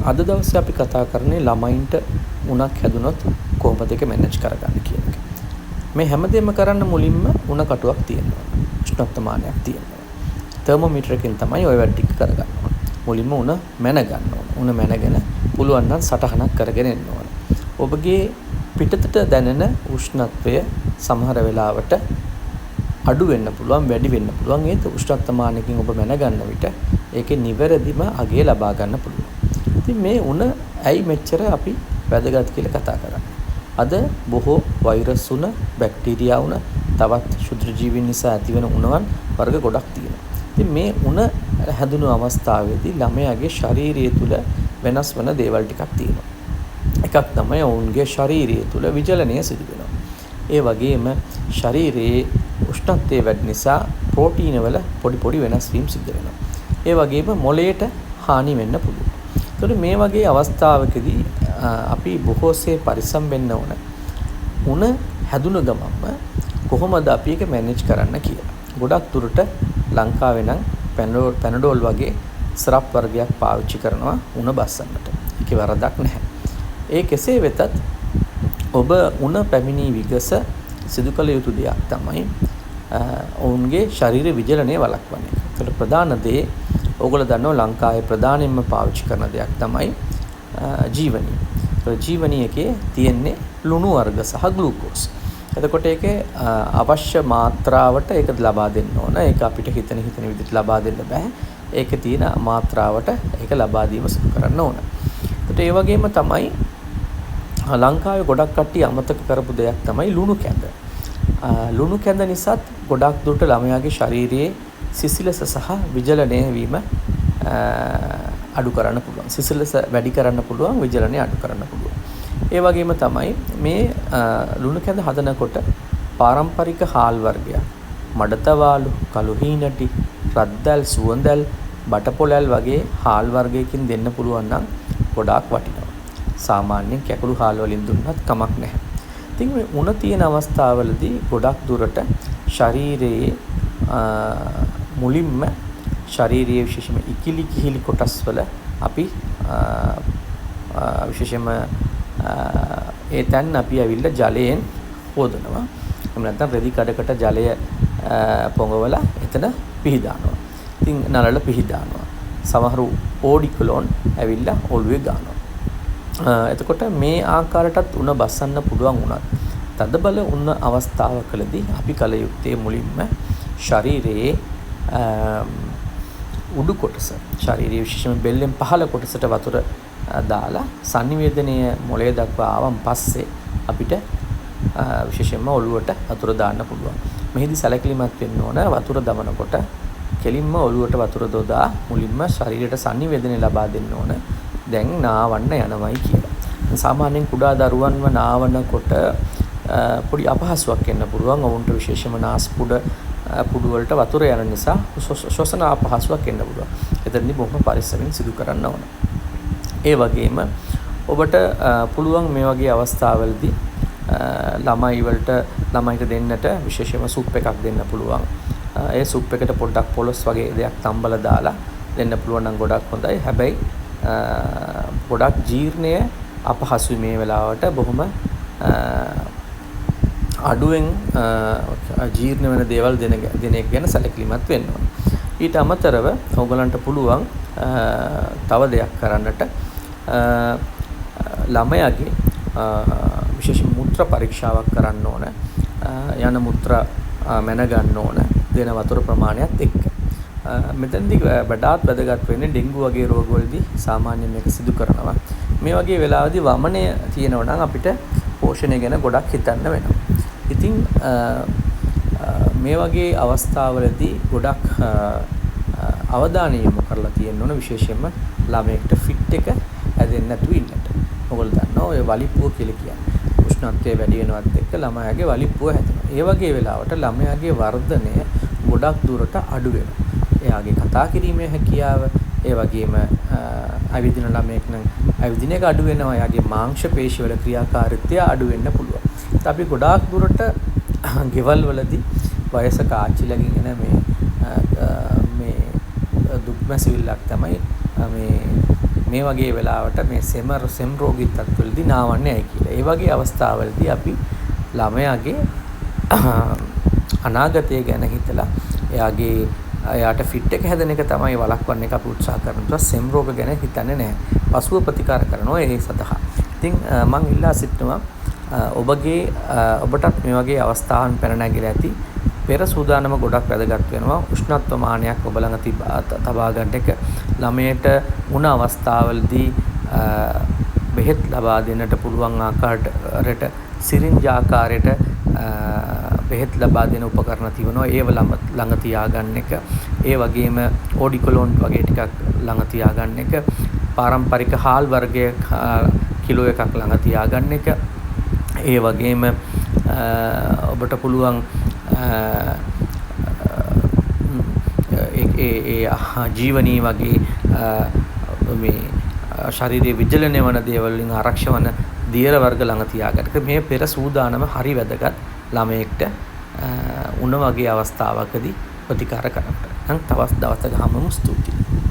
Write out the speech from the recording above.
අද දවසේ අපි කතා කරන්නේ ළමයින්ට උණක් හැදුනොත් කොහොමද ඒක මැනේජ් කරගන්න කියන එක. මේ හැමදේම කරන්න මුලින්ම උණ කටුවක් තියෙනවා. උෂ්ණත්වමානයක් තියෙනවා. තර්මෝමීටරකින් තමයි ওই වැඩ ටික කරගන්න ඕන. මුලින්ම උණ මැන ගන්න ඕන. උණ මැනගෙන පුළුවන් නම් සටහනක් කරගෙන එන්න ඕන. ඔබගේ පිටතට දැනෙන උෂ්ණත්වය සමහර වෙලාවට අඩු වෙන්න පුළුවන්, වැඩි වෙන්න පුළුවන්. ඒ උෂ්ණත්වමානකින් ඔබ මැන ගන්න විට ඒකේ නිවැරදිම අගය ලබා ගන්න පුළුවන්. ඉතින් මේ උණ ඇයි මෙච්චර අපි වැදගත් කියලා කතා කරන්නේ? අද බොහෝ වෛරස් උණ, බැක්ටීරියා උණ, තවත් ක්ෂුද්‍ර ජීවීන් නිසා ඇතිවන උණවන් වර්ග ගොඩක් තියෙනවා. ඉතින් මේ උණ හැදුණු අවස්ථාවේදී ළමයාගේ ශාරීරිය තුල වෙනස් වෙන දේවල් ටිකක් තියෙනවා. එකක් තමයි ඔවුන්ගේ ශාරීරිය තුල විචලනය සිදු වෙනවා. ඒ වගේම ශරීරයේ උෂ්ණත්වය වැඩි නිසා ප්‍රෝටීන වල පොඩි වෙනස් වීම් සිදු වෙනවා. ඒ වගේම මොළයට හානි වෙන්න පුළුවන්. ඒතකොට මේ වගේ අවස්ථාවකදී අපි බොහෝසේ පරිස්සම් වෙන්න ඕන. උණ හැදුන ගමන්ම කොහොමද අපි ඒක මැනේජ් කරන්න කියලා. ගොඩක් දුරට ලංකාවේ නම් පැනඩෝල් වගේ සිරප් වර්ගයක් පාවිච්චි කරනවා උණ බස්සන්නට. ඒකේ වරදක් නැහැ. ඒ කෙසේ වෙතත් ඔබ උණ පැමිණි විගස සිදු කළ යුතු දෙයක් තමයි ඔවුන්ගේ ශරීර විජලනය වළක්වන එක. ඒකට ප්‍රධාන දේ ඕගොල්ලෝ දන්නවා ලංකාවේ ප්‍රධානයෙන්ම පාවිච්චි කරන දෙයක් තමයි ජීවනී. ජීවනීයකේ තියෙන්නේ ලුණු වර්ග සහ ග්ලූකෝස්. එතකොට ඒකේ අවශ්‍ය මාත්‍රාවට ඒක ලබා දෙන්න ඕන. ඒක අපිට හිතන විදිහට ලබා දෙන්න බෑ. ඒකේ තියෙන මාත්‍රාවට ඒක ලබා දීම සිදු කරන්න ඕන. ඒකට ඒ වගේම තමයි ලංකාවේ ගොඩක් කට්ටිය අමතක කරපු දෙයක් තමයි ලුණු කැඳ. ලුණු කැඳ නිසාත් ගොඩක් දුරට ළමයාගේ ශාරීරියේ සිසිලස සහ විජලනය වීම අඩු කරන්න පුළුවන්. සිසිලස වැඩි කරන්න පුළුවන්, විජලනය අඩු කරන්න පුළුවන්. ඒ වගේම තමයි මේ ලුණු කැඳ හදනකොට පාරම්පරික හාල් වර්ගයක්, මඩතවාලු, කළු හීනටි, රද්දල්, සුවඳල්, බටපොළල් වගේ හාල් වර්ගයකින් දෙන්න පුළුවන් නම් ගොඩාක් වටිනවා. සාමාන්‍යයෙන් කැකුළු හාල් වලින් දුන්නත් කමක් නැහැ. ඉතින් මේ උණ තියෙන අවස්ථාවලදී ගොඩක් දුරට ශරීරයේ මුලින්ම ශාරීරික විශේෂම ඉකිලි කිහිලි කොටස් වල අපි විශේෂම ඒ තැන් අපි ඇවිල්ලා ජලයෙන් හොදනවා. එහෙම නැත්නම් රෙදි කඩකට ජලය පොඟවලා එතන පිහදානවා. ඉතින් නලල පිහදානවා. සමහරු ඕඩිකොලොන් ඇවිල්ලා ඔළුවේ ගන්නවා. එතකොට මේ ආකාරයටත් උණ බස්සන්න පුළුවන් වුණත් තදබල උණ අවස්ථාවකදී අපි කල යුත්තේ මුලින්ම ශරීරයේ උඩු කොටස, ශරීරයේ විශේෂයෙන්ම බෙල්ලෙන් පහළ කොටසට වතුර දාලා sannivedanaya මොළය දක්වා ආවන් පස්සේ අපිට විශේෂයෙන්ම ඔළුවට වතුර දාන්න පුළුවන්. මෙහිදී සැලකිලිමත් වෙන්න ඕන වතුර දමනකොට කෙලින්ම ඔළුවට වතුර දොදා මුලින්ම ශරීරයට sannivedanaya ලබා දෙන්න ඕන. දැන් නාවන්න යනවයි කියලා. සාමාන්‍යයෙන් කුඩා දරුවන්ව නාවනකොට පොඩි අපහසුයක් එන්න පුළුවන්. ඔවුන්ට විශේෂම නාස්පුඩ පුඩු වලට වතුර යන නිසා ශ්වසන අපහසුයක් එන්න පුළුවන්. එතනදී බොහොම පරිස්සමෙන් සිදු කරන්න ඕන. ඒ වගේම ඔබට පුළුවන් මේ වගේ අවස්ථාවලදී ළමයිට දෙන්නට විශේෂම සුප් එකක් දෙන්න පුළුවන්. ඒ සුප් එකට පොඩ්ඩක් පොලොස් වගේ දෙයක් තම්බලා දාලා දෙන්න පුළුවන් නම් ගොඩක් හොඳයි. හැබැයි ගොඩක් ජීර්ණය අපහසුයි මේ වෙලාවට. බොහොම අඩුවෙන් ජීර්ණ වෙන දේවල් දෙන එක ගැන සැලකිලිමත් වෙන්න ඕන. ඊට අමතරව ඔයගලන්ට පුළුවන් තව දෙයක් කරන්නට ළමයාගේ විශේෂ මුත්‍රා පරීක්ෂාවක් කරන්න ඕන. යන මුත්‍රා මැන ගන්න ඕන දෙන වතුර ප්‍රමාණයත් එක්ක. මෙතනදී වඩාත් වැදගත් වෙන්නේ ඩෙන්ගු වගේ රෝගවලදී සාමාන්‍යයෙන් මේක සිදු කරනවා. මේ වගේ වෙලාවදී වමනය තියෙනවා නම් අපිට පෝෂණය ගැන ගොඩක් හිතන්න වෙනවා. ඉතින් මේ වගේ අවස්ථාවලදී ගොඩක් අවධානය යොමු කරලා තියෙන්න ඕන විශේෂයෙන්ම ළමයෙක්ට ෆිට් එක හැදෙන්න නැතුව ඉන්නට. ඔයගොල්ලෝ දන්නවා ඔය වලිප්පුව කියලා කියන්නේ. උෂ්ණත්වය වැඩි වෙනවත් එක්ක ළමයාගේ වලිප්පුව හැදෙනවා. ඒ වගේ වෙලාවට ළමයාගේ වර්ධනය ගොඩක් දුරට අඩු වෙනවා. එයාගේ කතා කිරීමේ හැකියාව, ඒ වගේම ඇවිදින ළමයෙක් නම් ඇවිදින එක අඩු වෙනවා. එයාගේ මාංශ පේශිවල ක්‍රියාකාරීත්වය අඩු වෙන්න පුළුවන්. ඒත් අපි ගොඩාක් දුරට ගෙවල් වලදී වයසක ආච්චිලගෙන් එන මේ දුක්මැසිවිල්ලක් තමයි මේ වගේ වෙලාවට මේ සෙම් රෝගී තත්ත්වවලදී නාවන්නේ ඇයි කියලා. ඒ වගේ අවස්ථාවලදී අපි ළමයාගේ අනාගතය ගැන හිතලා එයාට ෆිට් එක හැදෙන එක තමයි වළක්වන්න එක අපි උත්සාහ කරනවා. සෙම් රෝග ගැන හිතන්නේ නැහැ. පසුව ප්‍රතිකාර කරනවා ඒ සඳහා. ඉතින් මම ඉල්ලා සිටිනවා ඔබටත් මේ වගේ අවස්ථාවන් පැන නැගිලා ඇති. පෙර සූදානම ගොඩක් වැදගත් වෙනවා. උෂ්ණත්ව මානයක් ඔබ ළඟ තබා ගන්න එක. ළමයට උණ අවස්ථාවලදී බෙහෙත් ලබා දෙන්නට පුළුවන් ආකාරයට සිරින්ජ් ආකාරයට බෙහෙත් ලබා දෙන උපකරණ තිබෙනවා. ඒව ළඟ තියාගන්න එක. ඒ වගේම ඕඩිකොලොන් වගේ ටිකක් ළඟ තියාගන්න එක. පාරම්පරික හාල් වර්ගයක් කිලෝ එකක් ළඟ තියාගන්න එක. ඒ වගේම ඔබට පුළුවන් ජීවනී වගේ මේ ශරීරයේ විජලනය වන දේවල් වලින් ආරක්ෂා වන දියර වර්ග ළඟ තියාගන්න. මේ පෙර සූදානම හරි වැදගත් ළමයෙක්ට උණ වගේ අවස්ථාවකදී ප්‍රතිකාර කරන්න. නම් තවත් දවසක හමුවමු. ස්තුතියි.